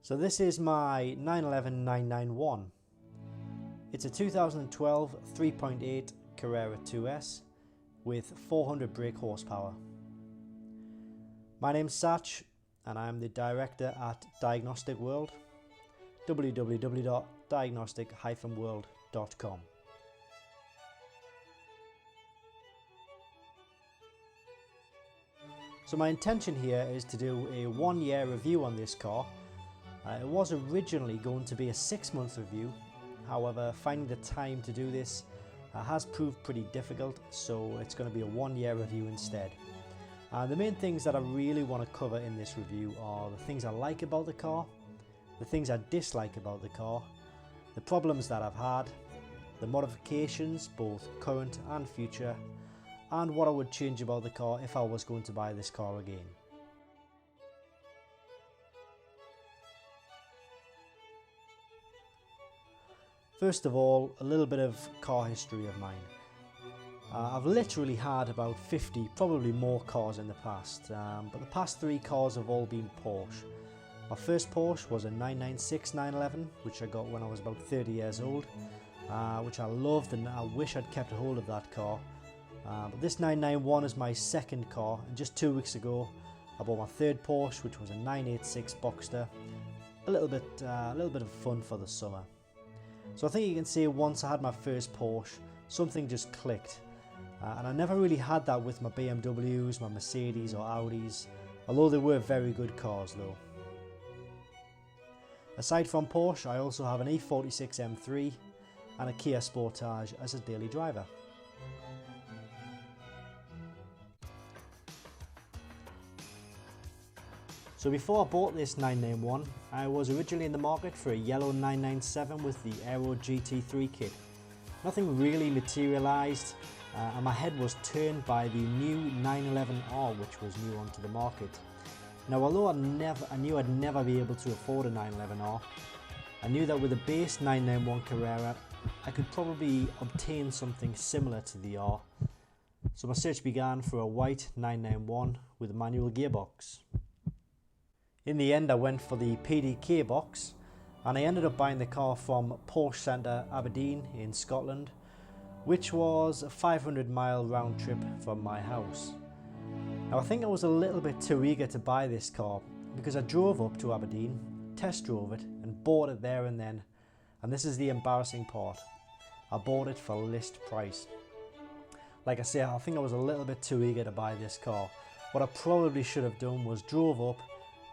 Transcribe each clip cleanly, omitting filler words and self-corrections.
So this is my 911 991. It's a 2012 3.8 Carrera 2S with 400 brake horsepower. My name's Satch and I'm the director at Diagnostic World, www.diagnostic-world.com. So my intention here is to do a 1-year review on this car. It was originally going to be a 6-month review, however finding the time to do this has proved pretty difficult, so it's going to be a 1-year review instead. The main things that I really want to cover in this review are the things I like about the car, the things I dislike about the car, the problems that I've had, the modifications both current and future, and what I would change about the car if I was going to buy this car again. First of all, a little bit of car history of mine. I've literally had about 50, probably more cars in the past, but the past 3 cars have all been Porsche. My first Porsche was a 996 911, which I got when I was about 30 years old, which I loved and I wish I'd kept a hold of that car. But this 991 is my second car, and just 2 weeks ago I bought my third Porsche, which was a 986 Boxster. A little bit of fun for the summer. So I think you can say once I had my first Porsche, something just clicked. And I never really had that with my BMWs, my Mercedes or Audis, although they were very good cars though. Aside from Porsche, I also have an E46 M3 and a Kia Sportage as a daily driver. So before I bought this 991, I was originally in the market for a yellow 997 with the Aero GT3 kit. Nothing really materialised, and my head was turned by the new 911R, which was new onto the market. Now although I knew I'd never be able to afford a 911R, I knew that with a base 991 Carrera I could probably obtain something similar to the R. So my search began for a white 991 with a manual gearbox. In the end I went for the PDK box, and I ended up buying the car from Porsche Centre Aberdeen in Scotland, which was a 500-mile round trip from my house. Now I think I was a little bit too eager to buy this car because I drove up to Aberdeen, test drove it and bought it there and then, and this is the embarrassing part, I bought it for list price. Like I say, I think I was a little bit too eager to buy this car. What I probably should have done was drove up,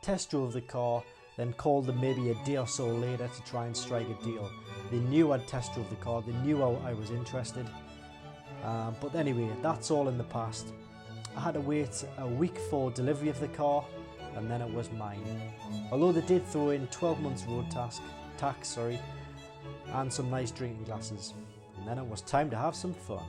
test drove the car, then called them maybe a day or so later to try and strike a deal. They knew I'd test drove the car, they knew I was interested. But anyway, that's all in the past. I had to wait a week for delivery of the car and then it was mine. Although they did throw in 12 months road tax, and some nice drinking glasses. And then it was time to have some fun.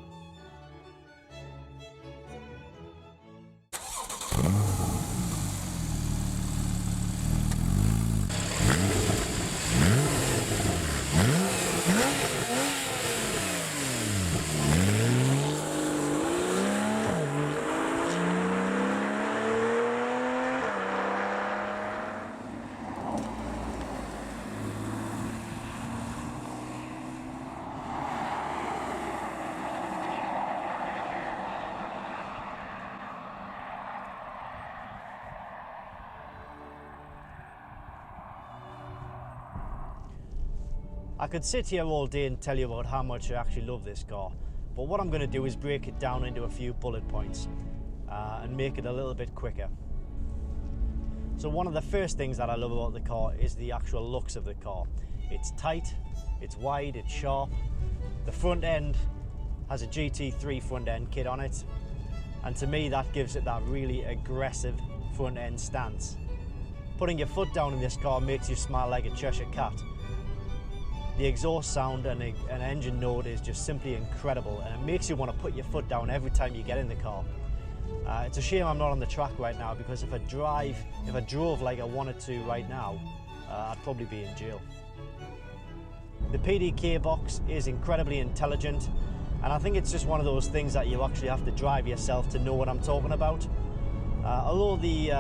I could sit here all day and tell you about how much I actually love this car, but what I'm going to do is break it down into a few bullet points and make it a little bit quicker. So one of the first things that I love about the car is the actual looks of the car. It's tight, it's wide, it's sharp. The front end has a GT3 front end kit on it, and to me that gives it that really aggressive front end stance. Putting your foot down in this car makes you smile like a Cheshire cat. The exhaust sound and an engine note is just simply incredible, and it makes you want to put your foot down every time you get in the car. It's a shame I'm not on the track right now, because if I drove like I wanted to right now, I'd probably be in jail. The PDK box is incredibly intelligent, and I think it's just one of those things that you actually have to drive yourself to know what I'm talking about. Although the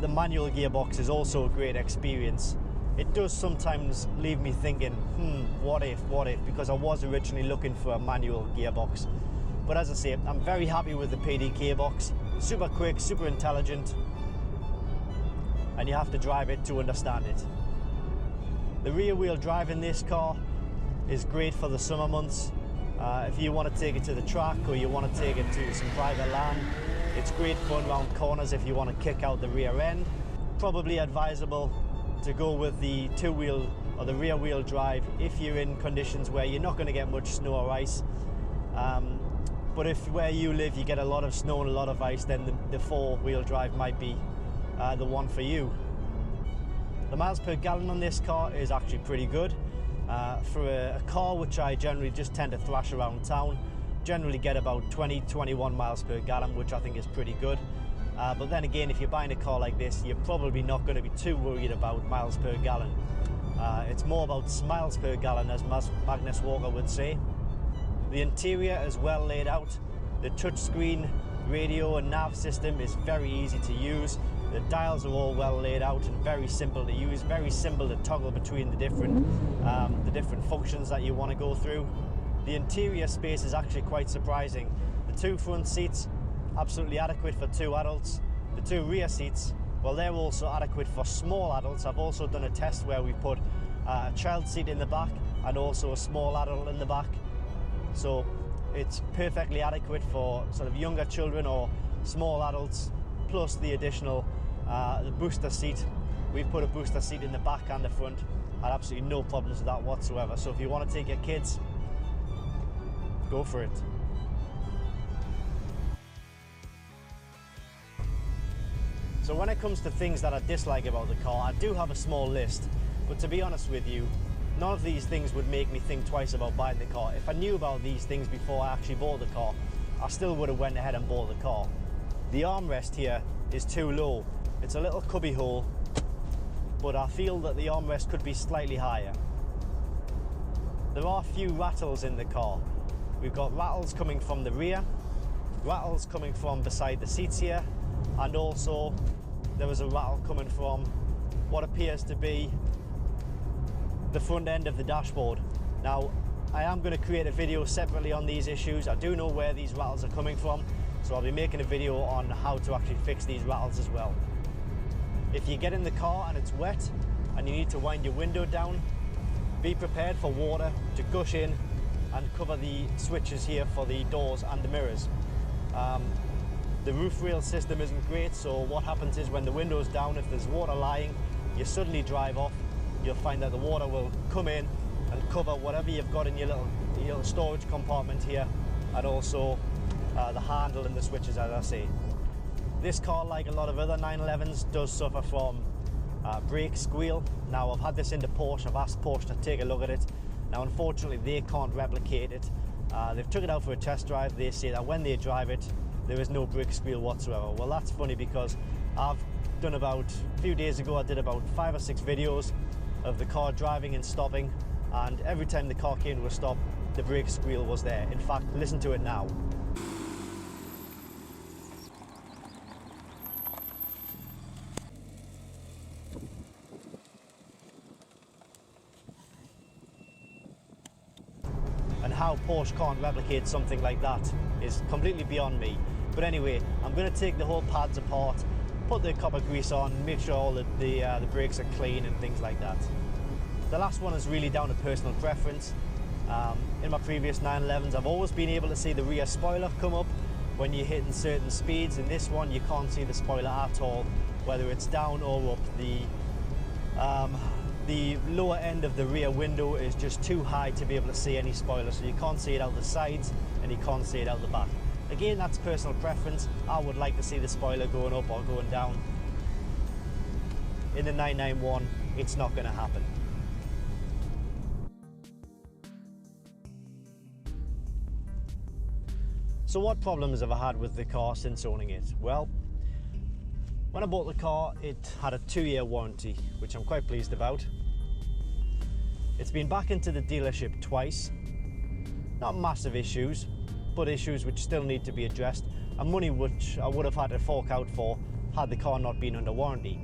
manual gearbox is also a great experience, it does sometimes leave me thinking, what if, because I was originally looking for a manual gearbox. But as I say, I'm very happy with the PDK box. Super quick, super intelligent, and you have to drive it to understand it. The rear wheel drive in this car is great for the summer months. If you want to take it to the track or you want to take it to some private land, it's great fun around corners if you want to kick out the rear end. Probably advisable to go with the two-wheel or the rear wheel drive if you're in conditions where you're not going to get much snow or ice. But if where you live you get a lot of snow and a lot of ice, then the four-wheel drive might be the one for you. The miles per gallon on this car is actually pretty good. For a car which I generally just tend to thrash around town, generally get about 20-21 miles per gallon, which I think is pretty good. But then again, if you're buying a car like this, you're probably not going to be too worried about miles per gallon. It's more about miles per gallon, as Magnus Walker would say. The interior is well laid out. The touchscreen radio and nav system is very easy to use. The dials are all well laid out and very simple to use, very simple to toggle between the different functions that you want to go through. The interior space is actually quite surprising. The two front seats, absolutely adequate for two adults. The two rear seats, well, they're also adequate for small adults. I've also done a test where we put a child seat in the back and also a small adult in the back. So it's perfectly adequate for sort of younger children or small adults, plus the additional the booster seat. We've put a booster seat in the back and the front. I had absolutely no problems with that whatsoever. So if you want to take your kids, go for it. So when it comes to things that I dislike about the car, I do have a small list, but to be honest with you, none of these things would make me think twice about buying the car. If I knew about these things before I actually bought the car, I still would have went ahead and bought the car. The armrest here is too low. It's a little cubby hole, but I feel that the armrest could be slightly higher. There are a few rattles in the car. We've got rattles coming from the rear, rattles coming from beside the seats here, and also there was a rattle coming from what appears to be the front end of the dashboard. Now, I am going to create a video separately on these issues. I do know where these rattles are coming from, so I'll be making a video on how to actually fix these rattles as well. If you get in the car and it's wet and you need to wind your window down, be prepared for water to gush in and cover the switches here for the doors and the mirrors. The roof rail system isn't great, so what happens is when the window's down, if there's water lying, you suddenly drive off, you'll find that the water will come in and cover whatever you've got in your little storage compartment here, and also the handle and the switches, as I say. This car, like a lot of other 911s, does suffer from brake squeal. Now, I've had this into Porsche. I've asked Porsche to take a look at it. Now, unfortunately, they can't replicate it. They've took it out for a test drive. They say that when they drive it, there is no brake squeal whatsoever. Well, that's funny, because I've done a few days ago, I did about 5 or 6 videos of the car driving and stopping, and every time the car came to a stop, the brake squeal was there. In fact, listen to it now. And how Porsche can't replicate something like that is completely beyond me. But anyway, I'm going to take the whole pads apart, put the copper grease on, make sure all the brakes are clean and things like that. The last one is really down to personal preference. In my previous 911s, I've always been able to see the rear spoiler come up when you're hitting certain speeds. In this one, you can't see the spoiler at all, whether it's down or up. The lower end of the rear window is just too high to be able to see any spoiler, so you can't see it out the sides and you can't see it out the back. Again, that's personal preference. I would like to see the spoiler going up or going down. In the 991, it's not going to happen. So what problems have I had with the car since owning it? Well, when I bought the car, it had a 2-year warranty, which I'm quite pleased about. It's been back into the dealership twice. Not massive issues, but issues which still need to be addressed, and money which I would have had to fork out for had the car not been under warranty.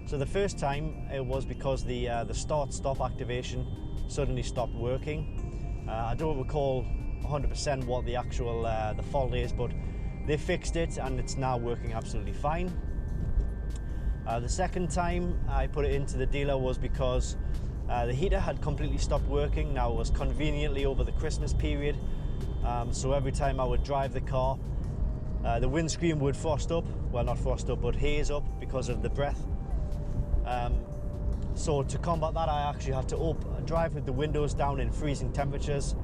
So the first time it was because the start-stop activation suddenly stopped working. I don't recall 100% what the actual the fault is, but they fixed it and it's now working absolutely fine. The second time I put it into the dealer was because the heater had completely stopped working. Now it was conveniently over the Christmas period, so every time I would drive the car, the windscreen would frost up, well not frost up, but haze up because of the breath. So to combat that, I actually had to drive with the windows down in freezing temperatures,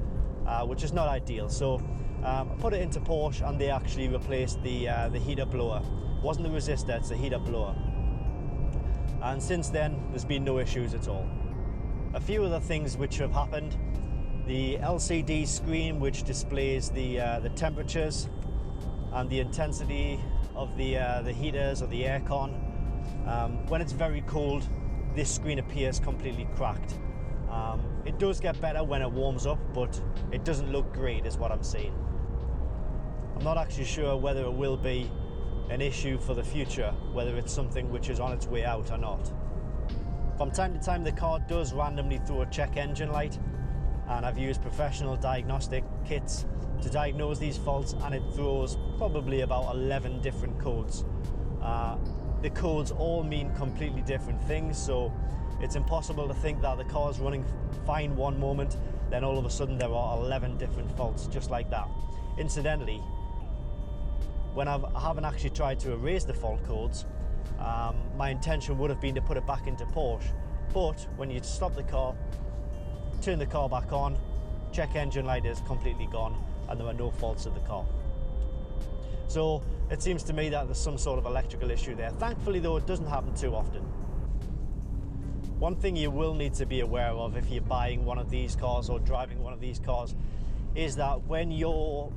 which is not ideal. So I put it into Porsche and they actually replaced the heater blower. It wasn't the resistor, it's the heater blower. And since then, there's been no issues at all. A few other things which have happened: the LCD screen which displays the temperatures and the intensity of the heaters or the aircon. When it's very cold, this screen appears completely cracked. It does get better when it warms up, but it doesn't look great is what I'm saying. I'm not actually sure whether it will be an issue for the future, whether it's something which is on its way out or not. From time to time the car does randomly throw a check engine light, and I've used professional diagnostic kits to diagnose these faults, and it throws probably about 11 different codes. The codes all mean completely different things, so it's impossible to think that the car's running fine one moment, then all of a sudden there are 11 different faults just like that. Incidentally, when I haven't actually tried to erase the fault codes, my intention would have been to put it back into Porsche, but when you stop the car, turn the car back on, check engine light is completely gone and there are no faults in the car. So it seems to me that there's some sort of electrical issue there. Thankfully though, it doesn't happen too often. One thing you will need to be aware of if you're buying one of these cars or driving one of these cars is that when your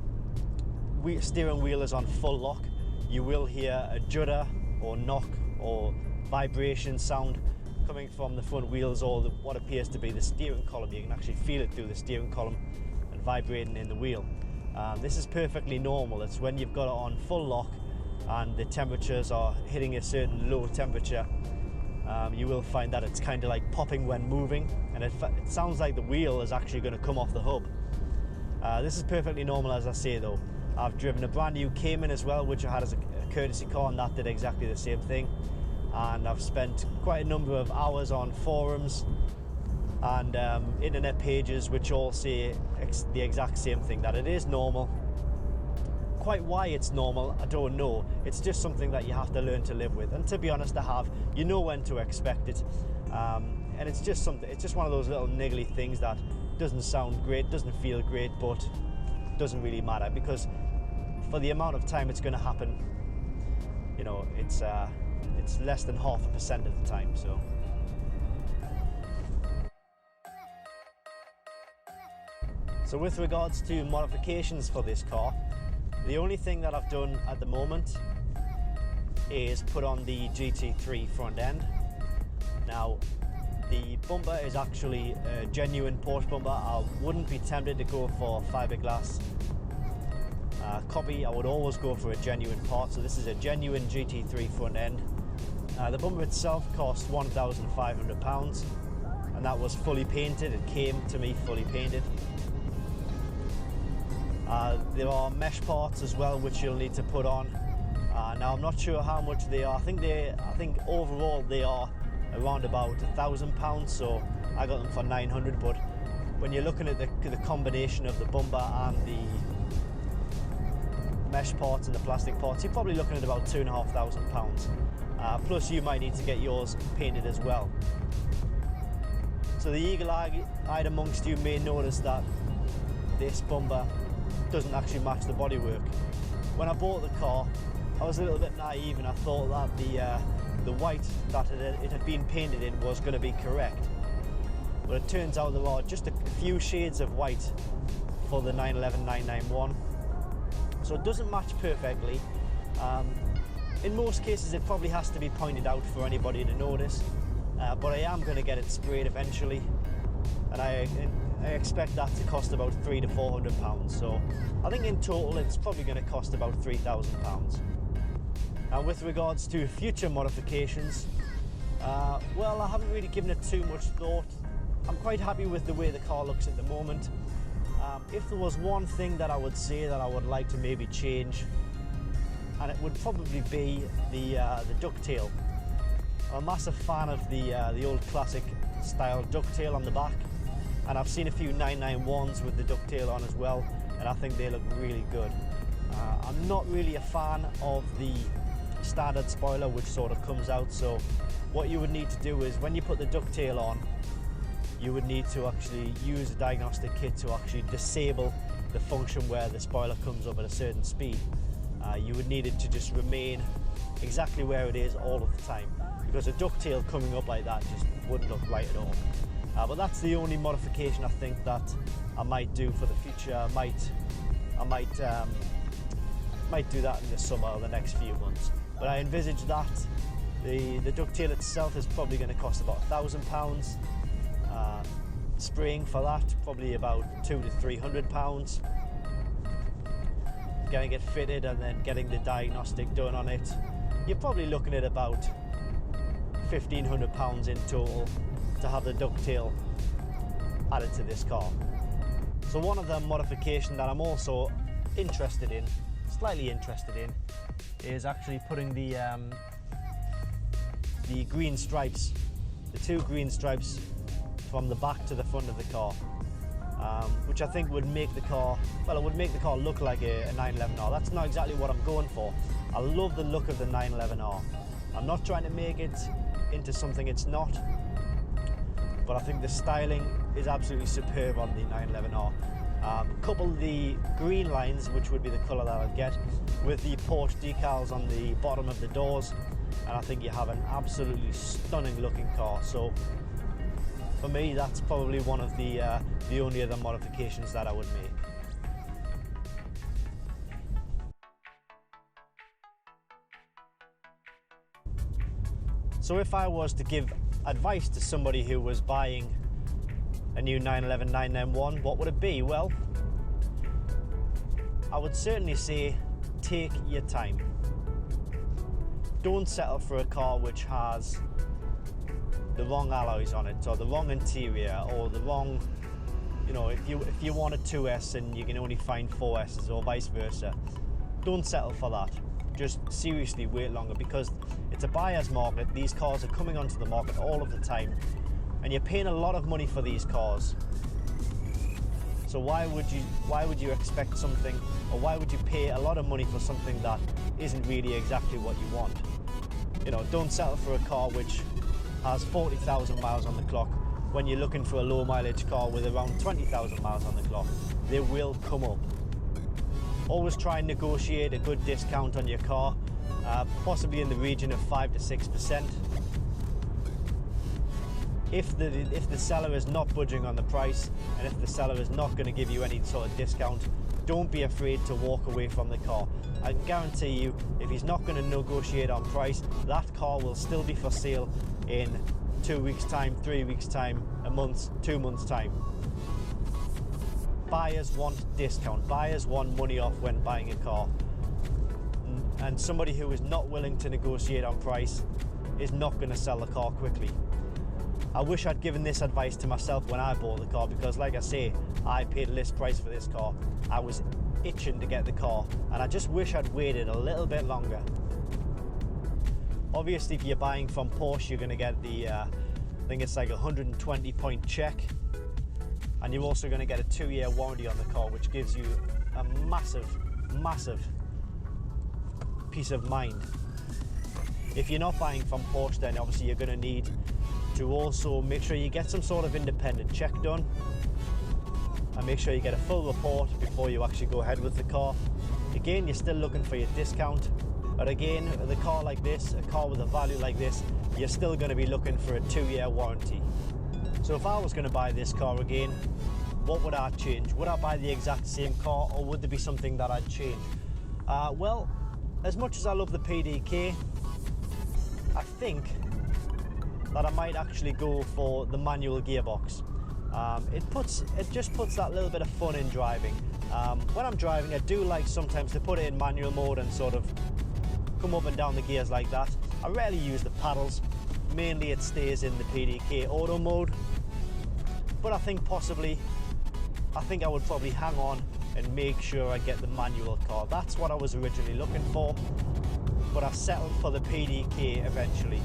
steering wheel is on full lock, you will hear a judder or knock or vibration sound coming from the front wheels or what appears to be the steering column. You can actually feel it through the steering column and vibrating in the wheel. This is perfectly normal. It's when you've got it on full lock and the temperatures are hitting a certain low temperature, you will find that it's kind of like popping when moving, and it sounds like the wheel is actually going to come off the hub. This is perfectly normal, as I say though. I've driven a brand new Cayman as well, which I had as a courtesy car, and that did exactly the same thing. And I've spent quite a number of hours on forums and internet pages which all say the exact same thing, that it is normal. Quite why it's normal, I don't know. It's just something that you have to learn to live with, and to be honest, I have. You know when to expect it, and it's just one of those little niggly things that doesn't sound great, doesn't feel great, but doesn't really matter, because for the amount of time it's going to happen, you know, it's less than 0.5% of the time. So with regards to modifications for this car, the only thing that I've done at the moment is put on the GT3 front end. Now, the bumper is actually a genuine Porsche bumper. I wouldn't be tempted to go for fiberglass copy. I would always go for a genuine part. So this is a genuine GT3 front end. The bumper itself cost £1,500, and that was fully painted. It came to me fully painted. There are mesh parts as well which you'll need to put on. Now I'm not sure how much they are. I think overall they are around about £1,000, so I got them for 900. But when you're looking at the combination of the bumper and the mesh parts and the plastic parts, you're probably looking at about £2,500. Plus you might need to get yours painted as well. So the eagle-eyed amongst you may notice that this bumper doesn't actually match the bodywork. When I bought the car, I was a little bit naive and I thought that the white that it had been painted in was going to be correct. But it turns out there are just a few shades of white for the 911 991. So it doesn't match perfectly. In most cases it probably has to be pointed out for anybody to notice, but I am going to get it sprayed eventually, and I expect that to cost about £300 to £400. So I think in total it's probably going to cost about £3,000. 3,000 And with regards to future modifications, Well, I haven't really given it too much thought. I'm quite happy with the way the car looks at the moment. If there was one thing that I would say that I would like to maybe change, and it would probably be the ducktail. I'm a massive fan of the old classic style ducktail on the back, and I've seen a few 991s with the ducktail on as well, and I think they look really good. I'm not really a fan of the standard spoiler which sort of comes out, so what you would need to do is when you put the ducktail on, you would need to actually use a diagnostic kit to actually disable the function where the spoiler comes up at a certain speed. You would need it to just remain exactly where it is all of the time, because a ducktail coming up like that just wouldn't look right at all. But that's the only modification I think that I might do for the future. I might do that in the summer or the next few months. But I envisage that the ducktail itself is probably going to cost about £1,000. Spraying for that probably about £200 to £300. Getting it fitted and then getting the diagnostic done on it, you're probably looking at about £1,500 in total to have the ducktail added to this car. So one of the modifications that I'm also slightly interested in, is actually putting the green stripes, the two green stripes from the back to the front of the car, which I think would make the car, well, it would make the car look like a 911R. That's not exactly what I'm going for. I love the look of the 911R. I'm not trying to make it into something it's not, but I think the styling is absolutely superb on the 911R. Couple the green lines, which would be the colour that I'll get, with the Porsche decals on the bottom of the doors, and I think you have an absolutely stunning looking car. So for me, that's probably one of the only other modifications that I would make. So if I was to give advice to somebody who was buying a new 911 991, what would it be? Well, I would certainly say take your time. Don't settle for a car which has the wrong alloys on it, or the wrong interior, or the wrong, you know, if you want a 2S and you can only find 4Ss or vice versa, don't settle for that. Just seriously wait longer, because it's a buyer's market. These cars are coming onto the market all of the time, and you're paying a lot of money for these cars. So why would you expect something, or why would you pay a lot of money for something that isn't really exactly what you want? You know, don't settle for a car which has 40,000 miles on the clock when you're looking for a low mileage car with around 20,000 miles on the clock. They will come up. Always try and negotiate a good discount on your car, possibly in the region of 5 to 6%. If the seller is not budging on the price, and if the seller is not going to give you any sort of discount, don't be afraid to walk away from the car. I can guarantee you, if he's not going to negotiate on price, that car will still be for sale in 2 weeks' time, 3 weeks' time, a month, 2 months' time. Buyers want discount. Buyers want money off when buying a car. And somebody who is not willing to negotiate on price is not going to sell the car quickly. I wish I'd given this advice to myself when I bought the car, because like I say, I paid list price for this car. I was itching to get the car, and I just wish I'd waited a little bit longer. Obviously, if you're buying from Porsche, you're going to get the, I think it's like a 120-point check, and you're also going to get a 2-year warranty on the car, which gives you a massive, massive peace of mind. If you're not buying from Porsche, then obviously you're going to need to also make sure you get some sort of independent check done, and make sure you get a full report before you actually go ahead with the car. Again, you're still looking for your discount, but again, with a car like this, a car with a value like this, you're still going to be looking for a 2-year warranty. So if I was going to buy this car again, what would I change? Would I buy the exact same car, or would there be something that I'd change? Well, as much as I love the PDK, I think that I might actually go for the manual gearbox. It just puts that little bit of fun in driving. When I'm driving, I do like sometimes to put it in manual mode and sort of come up and down the gears like that. I rarely use the paddles, mainly it stays in the PDK auto mode, but I think I would probably hang on and make sure I get the manual car. That's what I was originally looking for, but I've settled for the PDK eventually.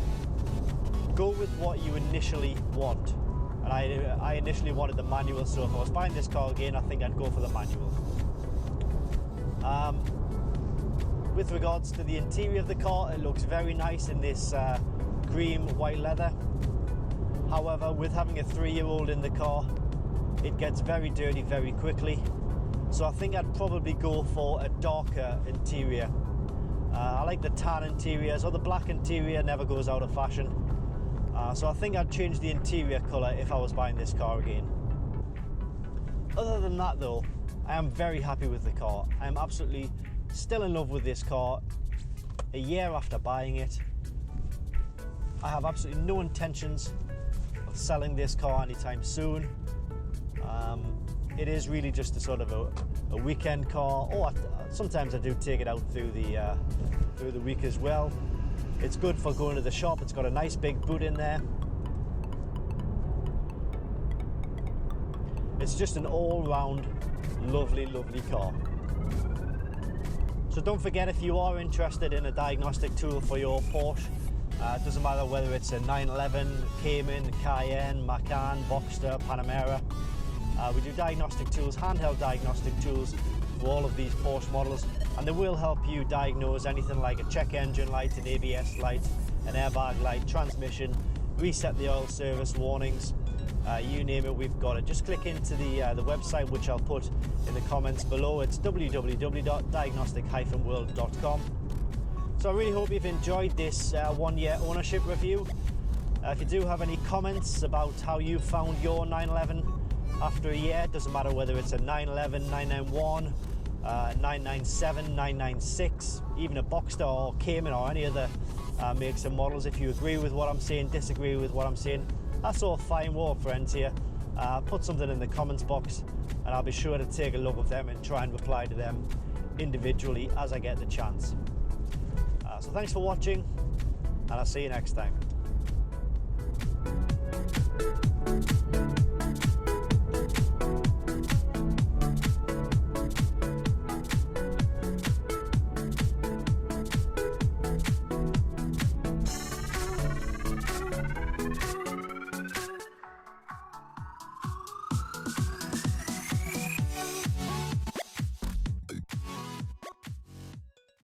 Go with what you initially want, and I initially wanted the manual, so if I was buying this car again, I think I'd go for the manual. With regards to the interior of the car, it looks very nice in this cream white leather. However, with having a 3-year-old in the car, it gets very dirty very quickly. So I think I'd probably go for a darker interior. I like the tan interiors, or the black interior never goes out of fashion. So I think I'd change the interior colour if I was buying this car again. Other than that though, I am very happy with the car. I am absolutely still in love with this car a year after buying it. I have absolutely no intentions of selling this car anytime soon. It is really just a sort of a weekend car, or sometimes I do take it out through the week as well. It's good for going to the shop. It's got a nice big boot in there. It's just an all-round lovely car. So don't forget, if you are interested in a diagnostic tool for your Porsche, it doesn't matter whether it's a 911, Cayman, Cayenne, Macan, Boxster, Panamera. We do diagnostic tools, handheld diagnostic tools for all of these Porsche models, and they will help you diagnose anything like a check engine light, an ABS light, an airbag light, transmission, reset the oil service warnings, you name it, we've got it. Just click into the website, which I'll put in the comments below. It's www.diagnostic-world.com. So I really hope you've enjoyed this 1-year ownership review. If you do have any comments about how you found your 911 after a year, it doesn't matter whether it's a 911, 991, 997, 996, even a Boxster or Cayman or any other makes and models. If you agree with what I'm saying, disagree with what I'm saying, that's all fine. We're all friends here. Put something in the comments box and I'll be sure to take a look at them and try and reply to them individually as I get the chance. So thanks for watching, and I'll see you next time.